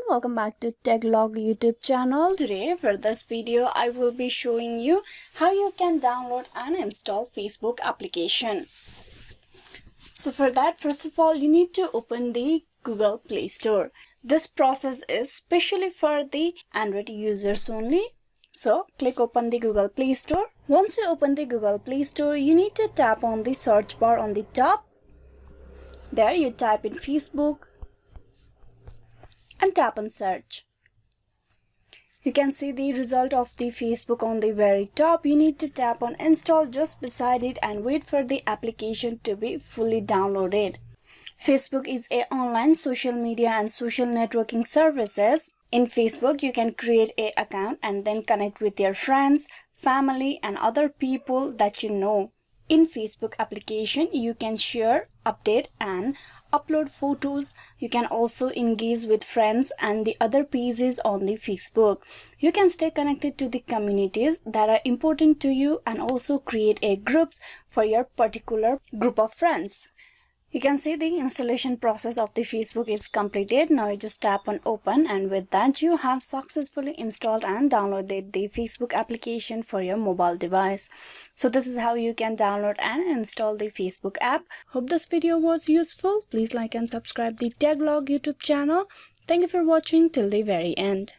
welcome back to TechLog YouTube channel. Today for this video I will be showing you how you can download and install Facebook application. So for that, first of all, you need to open the Google Play Store. This process is specially for the Android users only. So click open the Google Play Store. Once you open the Google Play Store, you need to tap on the search bar on the top. There you type in Facebook and tap on search. You can see the result of the Facebook on the very top. You need to tap on install just beside it and wait for the application to be fully downloaded. Facebook is an online social media and social networking services. In Facebook, you can create an account and then connect with your friends, family and other people that you know. In Facebook application, you can share, update and upload photos. You can also engage with friends and the other pages on the Facebook. You can stay connected to the communities that are important to you and also create a groups for your particular group of friends. You can see the installation process of the Facebook is completed. Now you just tap on open and with that you have successfully installed and downloaded the Facebook application for your mobile device. So this is how you can download and install the Facebook app. Hope this video was useful. Please like and subscribe the TechLog YouTube channel. Thank you for watching till the very end.